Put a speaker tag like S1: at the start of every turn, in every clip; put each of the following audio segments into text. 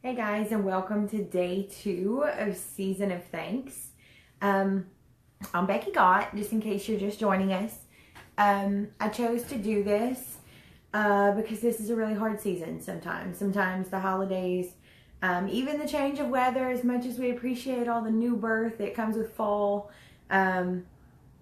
S1: Hey guys, and welcome to day 2 of Season of Thanks. I'm Becky Gott, just in case you're just joining us. I chose to do this because this is a really hard season sometimes. Sometimes the holidays, even the change of weather, as much as we appreciate all the new birth that comes with fall,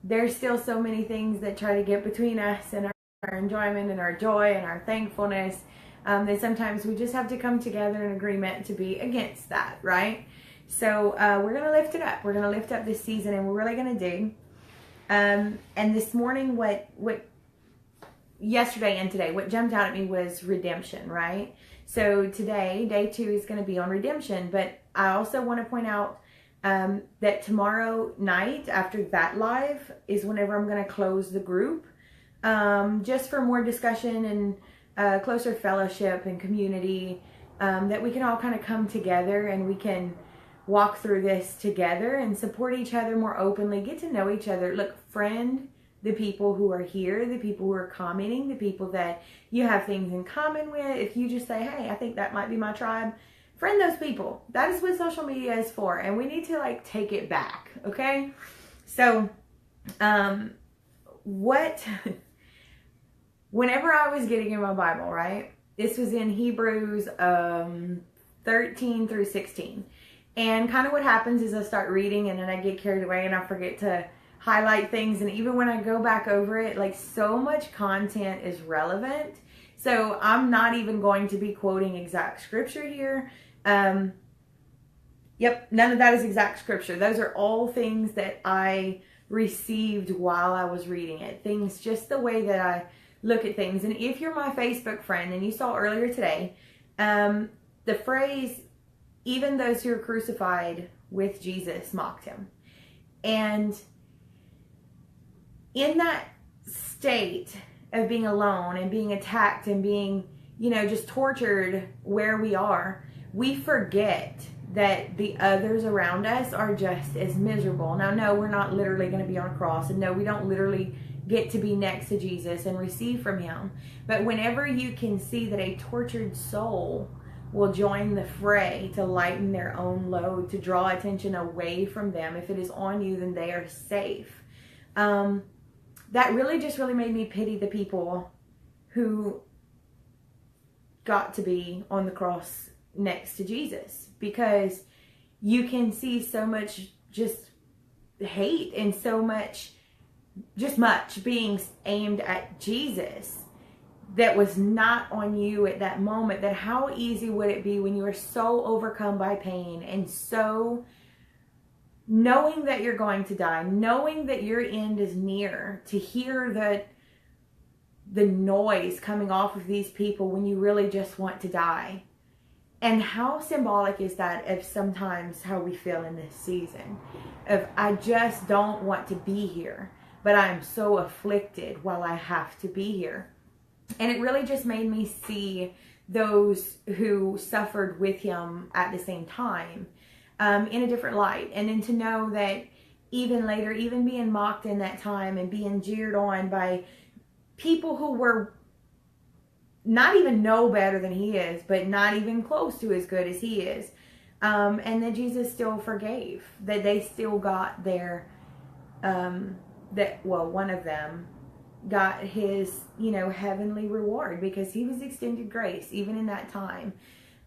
S1: there's still so many things that try to get between us and our enjoyment and our joy and our thankfulness. That sometimes we just have to come together in agreement to be against that, right? So we're going to lift it up. We're going to lift up this season, and we're really going to dig. And this morning, yesterday and today, what jumped out at me was redemption, right? So today, day 2 is going to be on redemption, but I also want to point out that tomorrow night after that live is whenever I'm going to close the group, just for more discussion and closer fellowship and community, that we can all kind of come together and we can walk through this together and support each other more openly, get to know each other. Look, friend the people who are here, the people who are commenting, the people that you have things in common with. If you just say, hey, I think that might be my tribe, friend those people. That is what social media is for, and we need to take it back, okay? So whenever I was getting in my Bible, right, this was in Hebrews 13 through 16. And kind of what happens is I start reading and then I get carried away and I forget to highlight things. And even when I go back over it, so much content is relevant. So I'm not even going to be quoting exact scripture here. None of that is exact scripture. Those are all things that I received while I was reading it. Things just the way that I look at things. And if you're my Facebook friend and you saw earlier today, the phrase, even those who are crucified with Jesus mocked him. And in that state of being alone and being attacked and being, just tortured where we are, we forget that the others around us are just as miserable. Now, no, we're not literally going to be on a cross, and no, we don't literally get to be next to Jesus and receive from him. But whenever you can see that a tortured soul will join the fray to lighten their own load, to draw attention away from them, if it is on you, then they are safe. That really made me pity the people who got to be on the cross next to Jesus, because you can see so much just hate and so much being aimed at Jesus that was not on you at that moment. That how easy would it be when you are so overcome by pain and so knowing that you're going to die, knowing that your end is near, to hear the noise coming off of these people when you really just want to die. And how symbolic is that of sometimes how we feel in this season of, I just don't want to be here, but I'm so afflicted while I have to be here. And it really just made me see those who suffered with him at the same time in a different light. And then to know that even later, even being mocked in that time and being jeered on by people who were not even know better than he is, but not even close to as good as he is. And that Jesus still forgave, that they still got their, one of them got his, heavenly reward because he was extended grace, even in that time.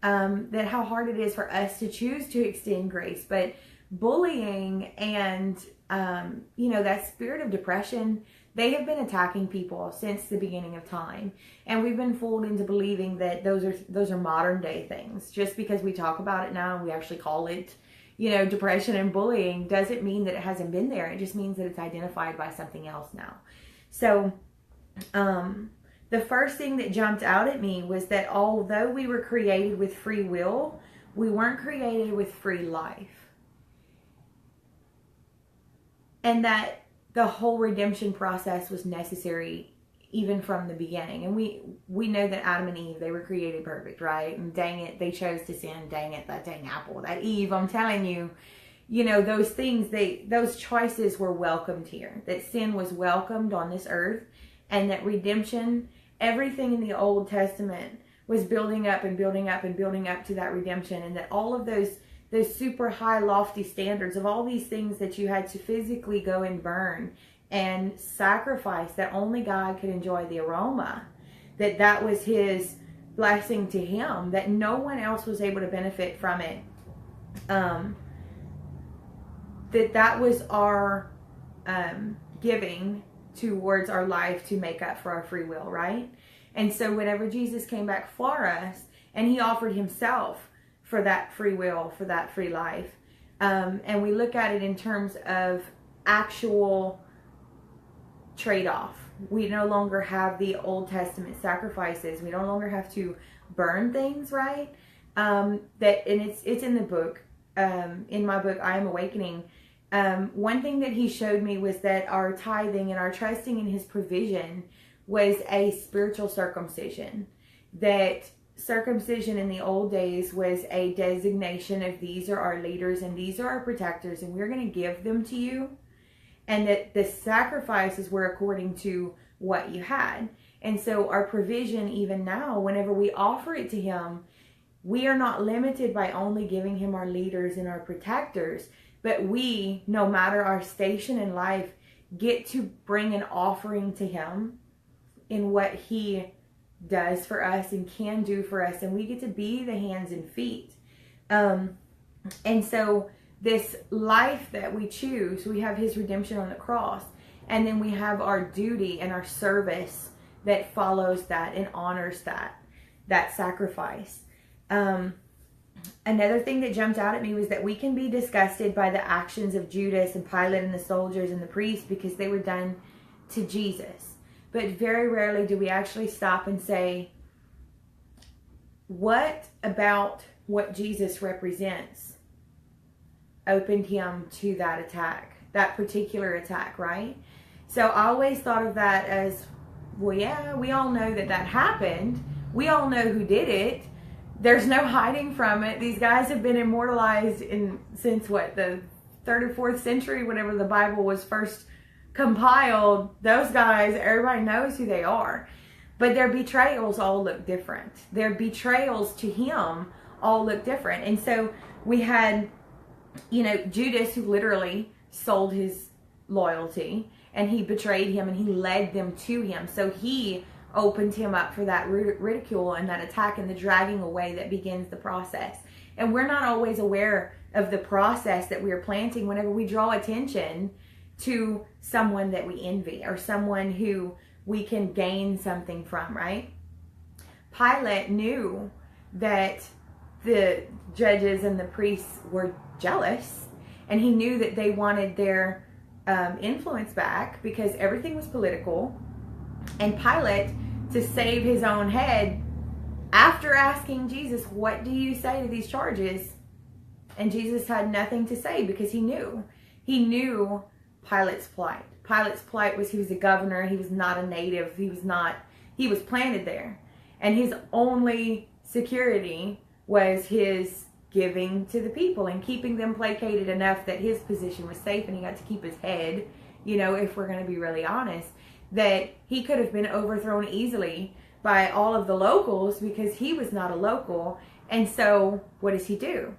S1: That how hard it is for us to choose to extend grace, but bullying and, that spirit of depression, they have been attacking people since the beginning of time. And we've been fooled into believing that those are modern day things. Just because we talk about it now and we actually call it, depression and bullying, doesn't mean that it hasn't been there. It just means that it's identified by something else now. So, the first thing that jumped out at me was that although we were created with free will, we weren't created with free life. And that the whole redemption process was necessary even from the beginning. And we know that Adam and Eve, they were created perfect, right? And dang it, they chose to sin. Dang it, that dang apple, that Eve, I'm telling you, those things, those choices were welcomed here. That sin was welcomed on this earth, and that redemption, everything in the Old Testament was building up and building up and building up to that redemption, and that all of those super high lofty standards of all these things that you had to physically go and burn and sacrifice, that only God could enjoy the aroma, that was his blessing to him, that no one else was able to benefit from it, that was our giving towards our life to make up for our free will, right? And so whenever Jesus came back for us and he offered himself for that free will, for that free life, and we look at it in terms of actual trade-off. We no longer have the Old Testament sacrifices. We no longer have to burn things, right? And it's in the book, in my book, I Am Awakening. One thing that he showed me was that our tithing and our trusting in his provision was a spiritual circumcision. That circumcision in the old days was a designation of these are our leaders and these are our protectors and we're going to give them to you. And that the sacrifices were according to what you had. And so our provision, even now, whenever we offer it to him, we are not limited by only giving him our leaders and our protectors, but we, no matter our station in life, get to bring an offering to him in what he does for us and can do for us. And we get to be the hands and feet. And so this life that we choose, we have his redemption on the cross. And then we have our duty and our service that follows that and honors that sacrifice. Another thing that jumped out at me was that we can be disgusted by the actions of Judas and Pilate and the soldiers and the priests because they were done to Jesus. But very rarely do we actually stop and say, what about what Jesus represents opened him to that attack, that particular attack, right? So I always thought of that as, well, yeah, we all know that happened. We all know who did it. There's no hiding from it. These guys have been immortalized since what, the 3rd or 4th century, whenever the Bible was first compiled. Those guys, everybody knows who they are. But their betrayals all look different. Their betrayals to him all look different. And so we had, Judas, who literally sold his loyalty, and he betrayed him and he led them to him. So he opened him up for that ridicule and that attack and the dragging away that begins the process. And we're not always aware of the process that we are planting whenever we draw attention to someone that we envy or someone who we can gain something from, right? Pilate knew that the judges and the priests were jealous, and he knew that they wanted their influence back because everything was political. And Pilate, to save his own head, after asking Jesus, what do you say to these charges? And Jesus had nothing to say because he knew Pilate's plight. Pilate's plight was he was a governor. He was not a native. He was planted there. And his only security was his giving to the people and keeping them placated enough that his position was safe and he got to keep his head, if we're going to be really honest, that he could have been overthrown easily by all of the locals because he was not a local. And so what does he do?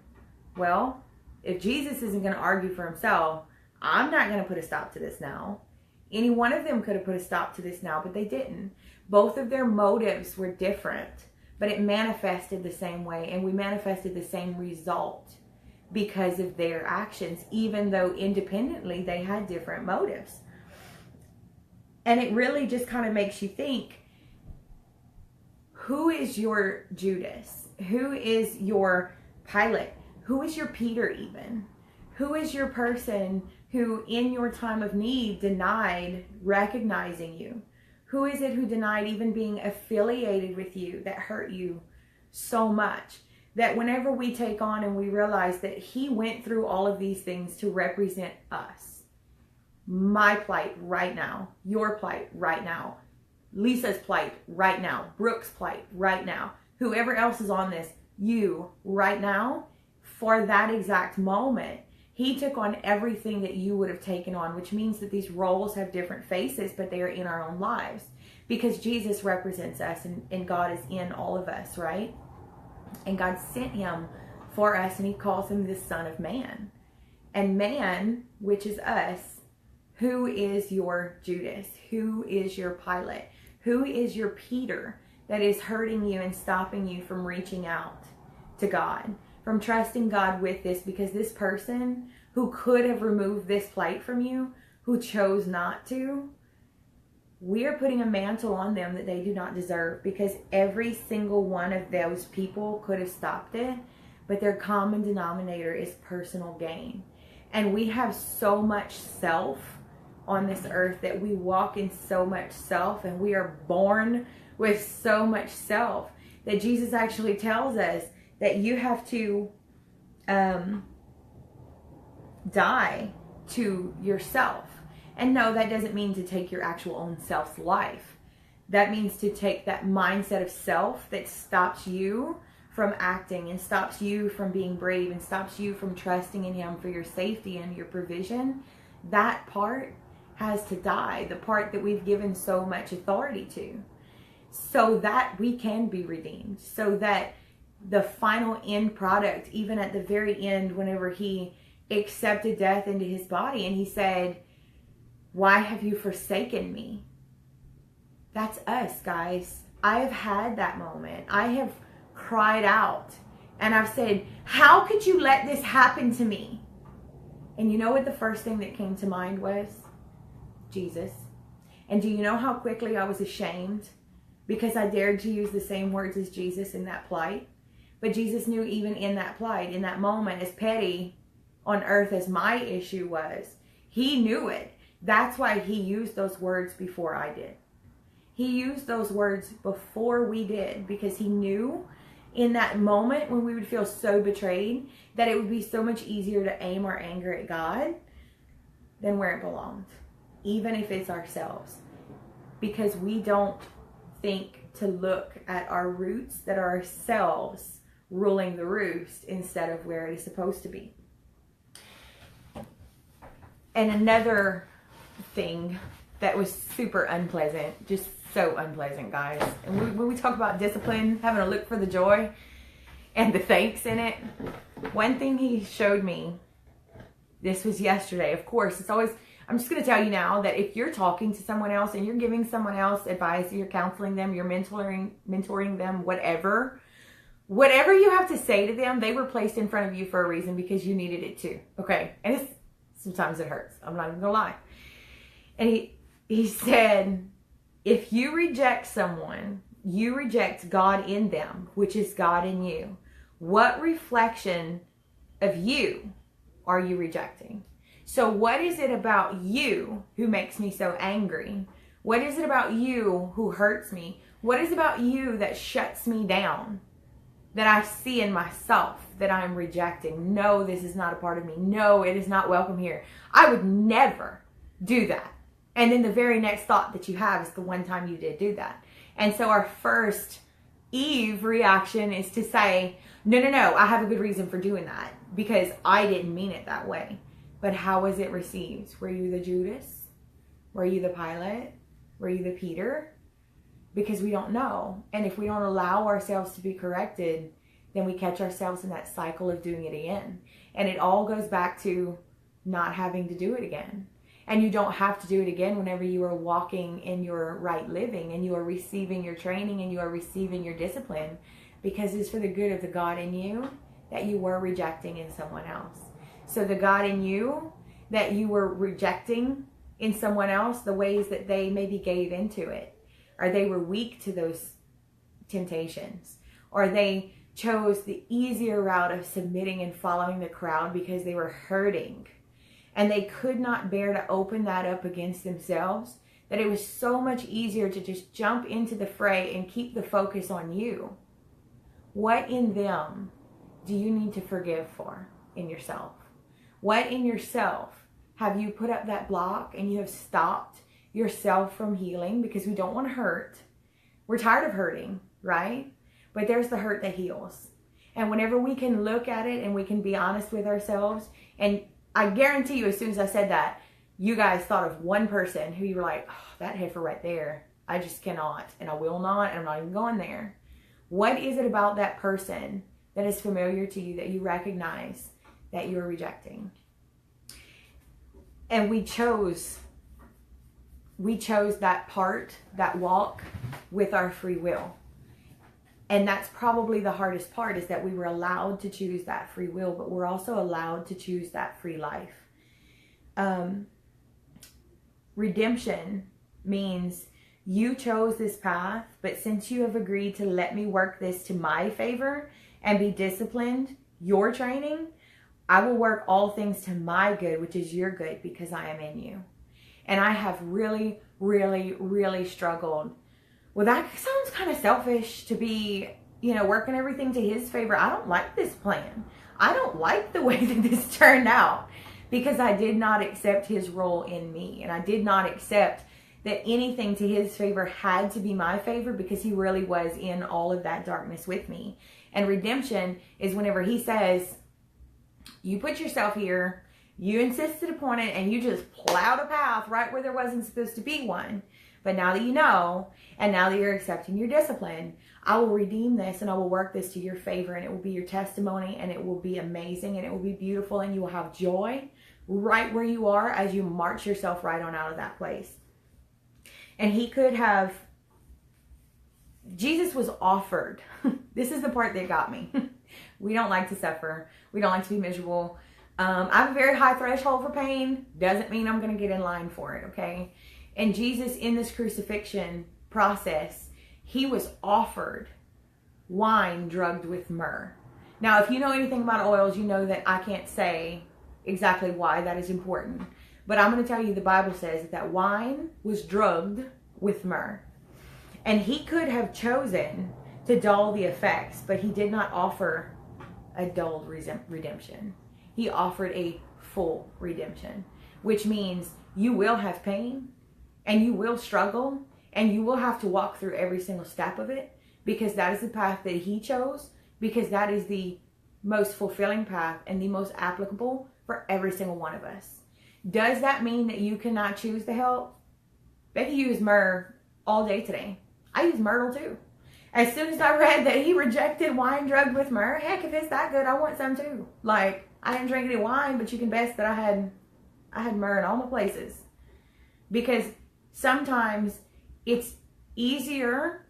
S1: Well, if Jesus isn't going to argue for himself, I'm not going to put a stop to this now. Any one of them could have put a stop to this now, but they didn't. Both of their motives were different, but it manifested the same way, and we manifested the same result because of their actions, even though independently they had different motives. And it really just kind of makes you think, who is your Judas? Who is your Pilate? Who is your Peter even? Who is your person who in your time of need denied recognizing you? Who is it who denied even being affiliated with you that hurt you so much? That whenever we take on and we realize that he went through all of these things to represent us. My plight right now, your plight right now, Lisa's plight right now, Brooke's plight right now, whoever else is on this, you right now, for that exact moment, he took on everything that you would have taken on, which means that these roles have different faces, but they are in our own lives. because Jesus represents us, and God is in all of us, right? And God sent him for us, and he calls him the Son of Man. And man, which is us, who is your Judas? Who is your Pilate? Who is your Peter that is hurting you and stopping you from reaching out to God, from trusting God with this? Because this person who could have removed this plate from you, who chose not to, we are putting a mantle on them that they do not deserve, because every single one of those people could have stopped it, but their common denominator is personal gain. And we have so much self on this earth, that we walk in so much self, and we are born with so much self, that Jesus actually tells us that you have to die to yourself. And no, that doesn't mean to take your actual own self's life. That means to take that mindset of self that stops you from acting, and stops you from being brave, and stops you from trusting in him for your safety and your provision. That part has to die, the part that we've given so much authority to, so that we can be redeemed, so that the final end product, even at the very end, whenever he accepted death into his body and he said, "Why have you forsaken me?" That's us, guys. I have had that moment. I have cried out and I've said, "How could you let this happen to me?" And you know what the first thing that came to mind was? Jesus. And do you know how quickly I was ashamed because I dared to use the same words as Jesus in that plight? But Jesus knew, even in that plight, in that moment, as petty on earth as my issue was, he knew it. That's why he used those words before I did. He used those words before we did, because he knew in that moment when we would feel so betrayed that it would be so much easier to aim our anger at God than where it belonged, even if it's ourselves, because we don't think to look at our roots, that are ourselves ruling the roost instead of where it is supposed to be. And another thing that was super unpleasant, just so unpleasant, guys. And when we talk about discipline, having a look for the joy and the thanks in it, one thing he showed me, this was yesterday. Of course, it's always, I'm just going to tell you now that if you're talking to someone else and you're giving someone else advice, you're counseling them, you're mentoring them, whatever you have to say to them, they were placed in front of you for a reason, because you needed it too. Okay. And sometimes it hurts. I'm not even going to lie. And he said, if you reject someone, you reject God in them, which is God in you. What reflection of you are you rejecting? So what is it about you who makes me so angry? What is it about you who hurts me? What is it about you that shuts me down, that I see in myself that I'm rejecting? No, this is not a part of me. No, it is not welcome here. I would never do that. And then the very next thought that you have is the one time you did do that. And so our first Eve reaction is to say, no, I have a good reason for doing that, because I didn't mean it that way. But how was it received? Were you the Judas? Were you the Pilate? Were you the Peter? Because we don't know. And if we don't allow ourselves to be corrected, then we catch ourselves in that cycle of doing it again. And it all goes back to not having to do it again. And you don't have to do it again whenever you are walking in your right living and you are receiving your training and you are receiving your discipline, because it's for the good of the God in you that you were rejecting in someone else. So the God in you that you were rejecting in someone else, the ways that they maybe gave into it, or they were weak to those temptations, or they chose the easier route of submitting and following the crowd because they were hurting. And they could not bear to open that up against themselves, that it was so much easier to just jump into the fray and keep the focus on you. What in them do you need to forgive for in yourself? What in yourself have you put up that block and you have stopped yourself from healing? Because we don't want to hurt. We're tired of hurting, right? But there's the hurt that heals. And whenever we can look at it and we can be honest with ourselves, and I guarantee you, as soon as I said that, you guys thought of one person who you were like, oh, that heifer right there, I just cannot, and I will not, and I'm not even going there. What is it about that person that is familiar to you that you recognize that you're rejecting? And we chose that part, that walk, with our free will. And that's probably the hardest part, is that we were allowed to choose that free will, but we're also allowed to choose that free life. Redemption means you chose this path, but since you have agreed to let me work this to my favor and be disciplined, your training, I will work all things to my good, which is your good, because I am in you. And I have really, really, really struggled. Well, that sounds kind of selfish to be, working everything to his favor. I don't like this plan. I don't like the way that this turned out, because I did not accept his role in me. And I did not accept that anything to his favor had to be my favor, because he really was in all of that darkness with me. And redemption is whenever he says, you put yourself here, you insisted upon it, and you just plowed a path right where there wasn't supposed to be one. But now that you know, and now that you're accepting your discipline, I will redeem this, and I will work this to your favor, and it will be your testimony, and it will be amazing, and it will be beautiful, and you will have joy right where you are as you march yourself right on out of that place. And he could have, Jesus was offered. This is the part that got me. We don't like to suffer. We don't like to be miserable. I have a very high threshold for pain. Doesn't mean I'm going to get in line for it, okay? And Jesus, in this crucifixion process, he was offered wine drugged with myrrh. Now, if you know anything about oils, you know that I can't say exactly why that is important. But I'm going to tell you, the Bible says that wine was drugged with myrrh. And he could have chosen to dull the effects, but he did not offer a dulled redemption. He offered a full redemption, which means you will have pain, and you will struggle, and you will have to walk through every single step of it, because that is the path that he chose, because that is the most fulfilling path and the most applicable for every single one of us. Does that mean that you cannot choose the help? Becky used myrrh all day today. I use myrtle too. As soon as I read that he rejected wine drugged with myrrh, heck, if it's that good, I want some too. Like, I didn't drink any wine, but you can bet that I had myrrh in all my places. Because sometimes it's easier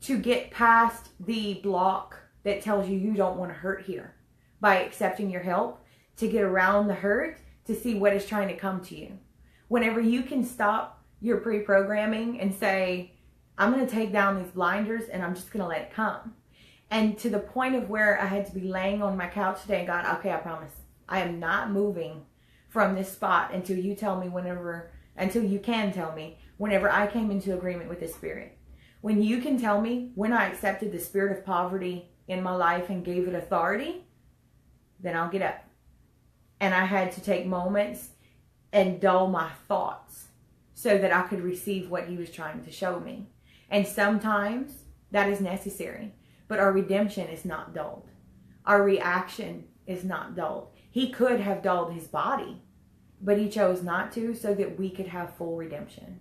S1: to get past the block that tells you you don't want to hurt here by accepting your help, to get around the hurt, to see what is trying to come to you. Whenever you can stop your pre-programming and say, I'm going to take down these blinders and I'm just going to let it come. And to the point of where I had to be laying on my couch today and God, okay, I promise, I am not moving from this spot until you tell me until you can tell me whenever I came into agreement with the Spirit. When you can tell me when I accepted the spirit of poverty in my life and gave it authority, then I'll get up. And I had to take moments and dull my thoughts so that I could receive what he was trying to show me. And sometimes that is necessary. But our redemption is not dulled. Our reaction is not dulled. He could have dulled his body, but he chose not to, so that we could have full redemption.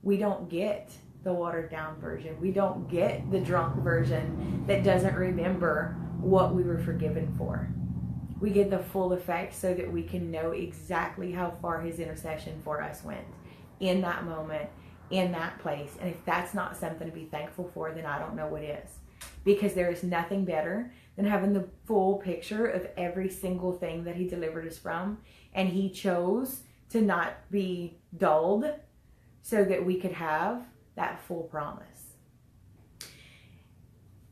S1: We don't get the watered down version. We don't get the drunk version that doesn't remember what we were forgiven for. We get the full effect so that we can know exactly how far his intercession for us went in that moment, in that place. And if that's not something to be thankful for, then I don't know what is. Because there is nothing better than having the full picture of every single thing that he delivered us from. And he chose to not be dulled so that we could have that full promise.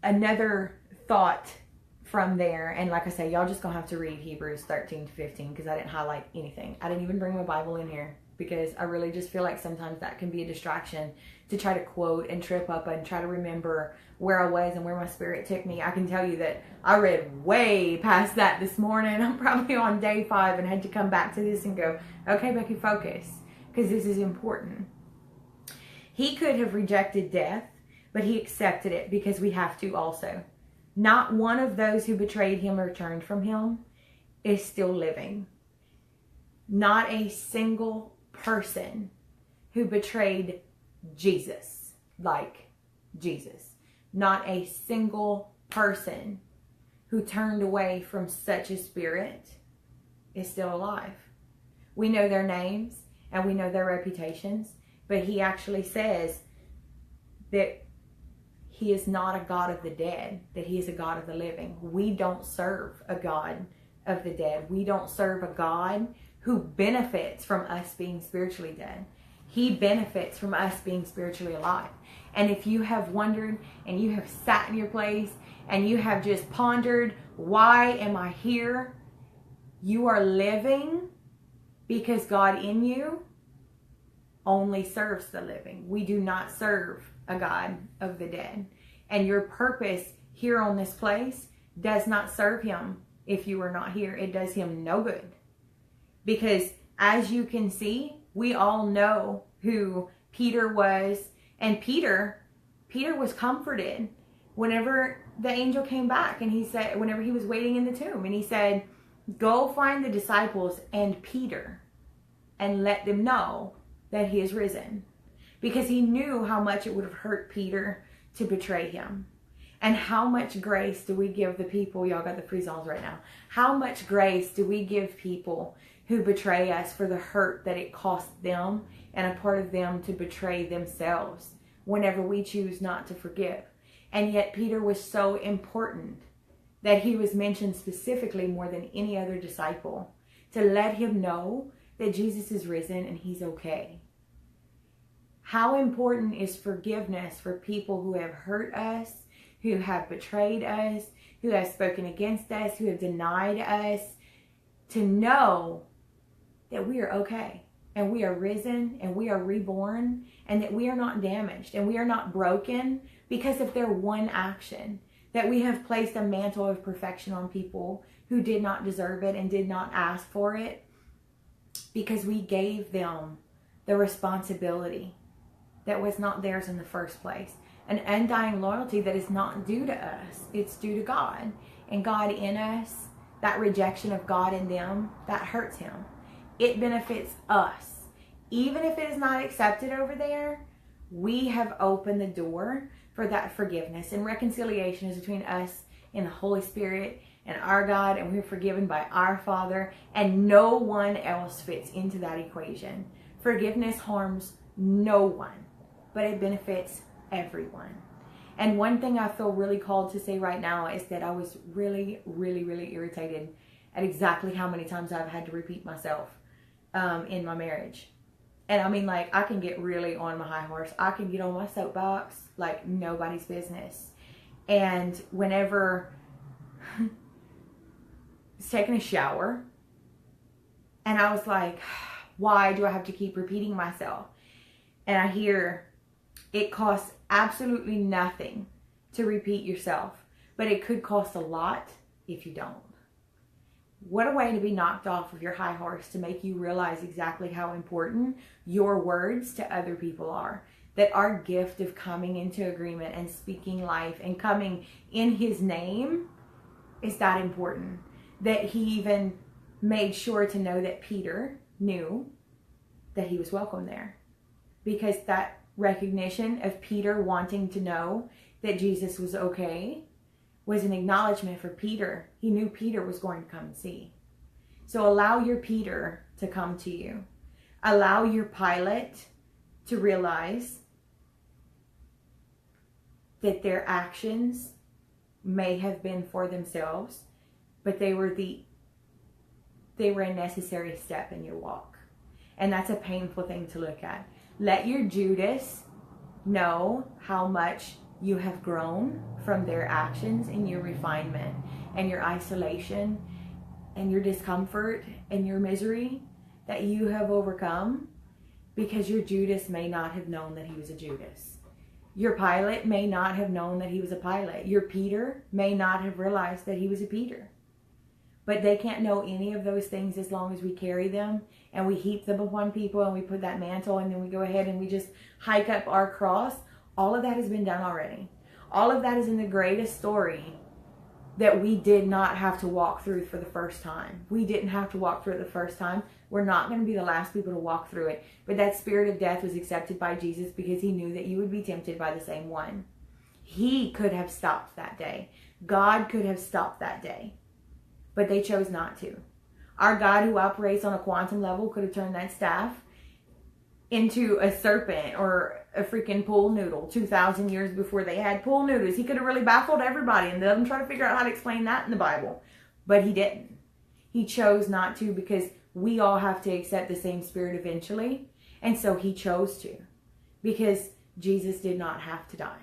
S1: Another thought from there, and like I say, y'all just gonna have to read Hebrews 13 to 15 because I didn't highlight anything. I didn't even bring my Bible in here because I really just feel like sometimes that can be a distraction to try to quote and trip up and try to remember where I was and where my spirit took me. I can tell you that I read way past that this morning. I'm probably on day 5 and had to come back to this and go, okay, Becky, focus, because this is important. He could have rejected death, but he accepted it because we have to also. Not one of those who betrayed him or turned from him is still living. Not a single person who betrayed Jesus, like Jesus. Not a single person who turned away from such a spirit is still alive. We know their names and we know their reputations, but he actually says that he is not a God of the dead, that he is a God of the living. We don't serve a God of the dead. We don't serve a God who benefits from us being spiritually dead. He benefits from us being spiritually alive. And if you have wondered and you have sat in your place and you have just pondered, why am I here? You are living because God in you only serves the living. We do not serve a God of the dead. And your purpose here on this place does not serve him if you are not here. It does him no good. Because as you can see, we all know who Peter was. And Peter was comforted whenever the angel came back, and he said, whenever he was waiting in the tomb, and he said, go find the disciples and Peter and let them know that he is risen. Because he knew how much it would have hurt Peter to betray him. And how much grace do we give the people, y'all got the free-zones right now, how much grace do we give people who betray us for the hurt that it costs them and a part of them to betray themselves whenever we choose not to forgive. And yet Peter was so important that he was mentioned specifically more than any other disciple to let him know that Jesus is risen and he's okay. How important is forgiveness for people who have hurt us, who have betrayed us, who have spoken against us, who have denied us, to know that we are okay and we are risen and we are reborn and that we are not damaged and we are not broken because of their one action, that we have placed a mantle of perfection on people who did not deserve it and did not ask for it because we gave them the responsibility that was not theirs in the first place. An undying loyalty that is not due to us. It's due to God. And God in us, that rejection of God in them, that hurts him. It benefits us. Even if it is not accepted over there, we have opened the door for that forgiveness. And reconciliation is between us and the Holy Spirit and our God, and we're forgiven by our Father, and no one else fits into that equation. Forgiveness harms no one, but it benefits everyone. And one thing I feel really called to say right now is that I was really, really, really irritated at exactly how many times I've had to repeat myself in my marriage. And I mean, like, I can get really on my high horse. I can get on my soapbox like nobody's business. And whenever I was taking a shower, and I was like, why do I have to keep repeating myself? And I hear, it costs absolutely nothing to repeat yourself, but it could cost a lot if you don't. What a way to be knocked off of your high horse, to make you realize exactly how important your words to other people are. That our gift of coming into agreement and speaking life and coming in his name is that important. That he even made sure to know that Peter knew that he was welcome there. Because that recognition of Peter wanting to know that Jesus was okay was an acknowledgement for Peter. He knew Peter was going to come and see. So allow your Peter to come to you. Allow your Pilate to realize that their actions may have been for themselves, but they were a necessary step in your walk. And that's a painful thing to look at. Let your Judas know how much you have grown from their actions and your refinement and your isolation and your discomfort and your misery that you have overcome, because your Judas may not have known that he was a Judas. Your Pilate may not have known that he was a Pilate. Your Peter may not have realized that he was a Peter. But they can't know any of those things as long as we carry them and we heap them upon people and we put that mantle and then we go ahead and we just hike up our cross. All of that has been done already. All of that is in the greatest story that we did not have to walk through for the first time. We didn't have to walk through it the first time. We're not going to be the last people to walk through it. But that spirit of death was accepted by Jesus because he knew that you would be tempted by the same one. He could have stopped that day. God could have stopped that day. But they chose not to. Our God, who operates on a quantum level, could have turned that staff into a serpent or a freaking pool noodle 2,000 years before they had pool noodles. He could have really baffled everybody and let them try to figure out how to explain that in the Bible. But he didn't. He chose not to because we all have to accept the same spirit eventually. And so he chose to, because Jesus did not have to die.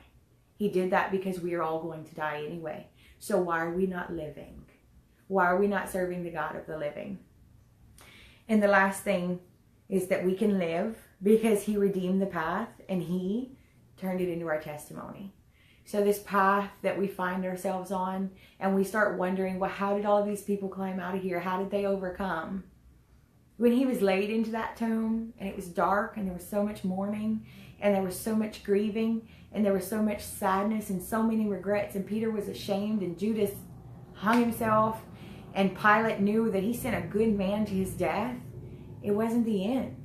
S1: He did that because we are all going to die anyway. So why are we not living? Why are we not serving the God of the living? And the last thing is that we can live because he redeemed the path and he turned it into our testimony. So this path that we find ourselves on, and we start wondering, well, how did all of these people climb out of here? How did they overcome? When he was laid into that tomb and it was dark and there was so much mourning and there was so much grieving and there was so much sadness and so many regrets, and Peter was ashamed and Judas hung himself and Pilate knew that he sent a good man to his death, it wasn't the end.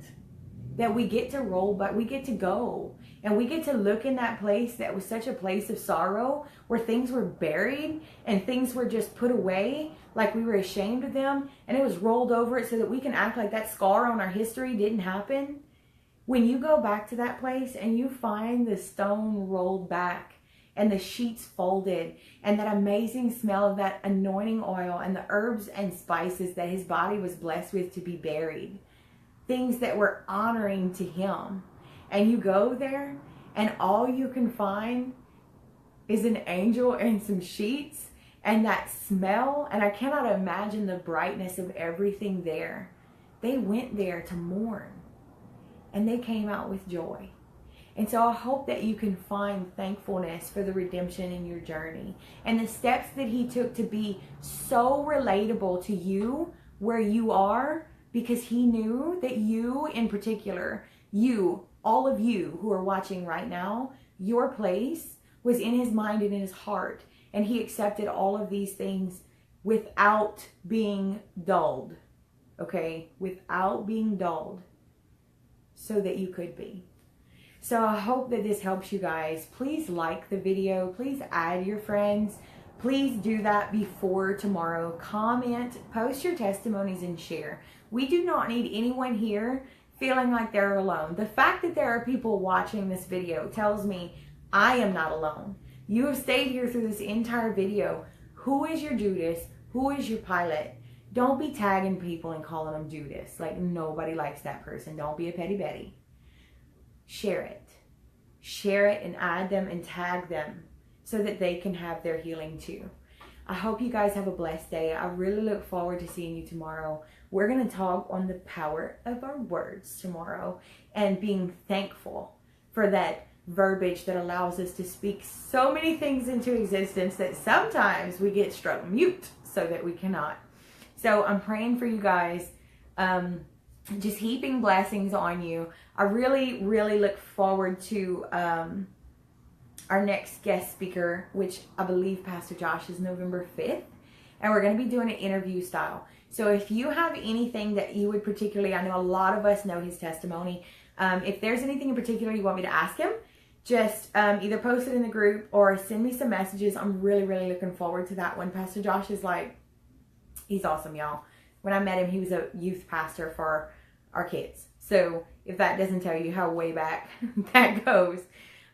S1: That we get to roll, but we get to go. And we get to look in that place that was such a place of sorrow, where things were buried and things were just put away like we were ashamed of them, and it was rolled over it so that we can act like that scar on our history didn't happen. When you go back to that place and you find the stone rolled back and the sheets folded and that amazing smell of that anointing oil and the herbs and spices that his body was blessed with to be buried, things that were honoring to him, and you go there and all you can find is an angel and some sheets and that smell, and I cannot imagine the brightness of everything there. They went there to mourn and they came out with joy. And so I hope that you can find thankfulness for the redemption in your journey and the steps that he took to be so relatable to you where you are, because he knew that you in particular, you, all of you who are watching right now, your place was in his mind and in his heart. And he accepted all of these things without being dulled. Okay? Without being dulled. So that you could be. So I hope that this helps you guys. Please like the video. Please add your friends. Please do that before tomorrow. Comment, post your testimonies, and share. We do not need anyone here feeling like they're alone. The fact that there are people watching this video tells me I am not alone. You have stayed here through this entire video. Who is your Judas? Who is your Pilate? Don't be tagging people and calling them Judas. Like, nobody likes that person. Don't be a petty Betty. Share it. Share it and add them and tag them so that they can have their healing too. I hope you guys have a blessed day. I really look forward to seeing you tomorrow. We're going to talk on the power of our words tomorrow and being thankful for that verbiage that allows us to speak so many things into existence that sometimes we get struck mute so that we cannot. So I'm praying for you guys. Just heaping blessings on you. I really, really look forward to our next guest speaker, which I believe Pastor Josh is November 5th. And we're going to be doing an interview style. So if you have anything that you would particularly, I know a lot of us know his testimony. If there's anything in particular you want me to ask him, just either post it in the group or send me some messages. I'm really, really looking forward to that one. Pastor Josh is like, he's awesome, y'all. When I met him, he was a youth pastor for our kids. So if that doesn't tell you how way back that goes,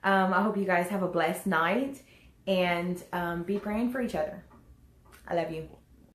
S1: I hope you guys have a blessed night and be praying for each other. I love you.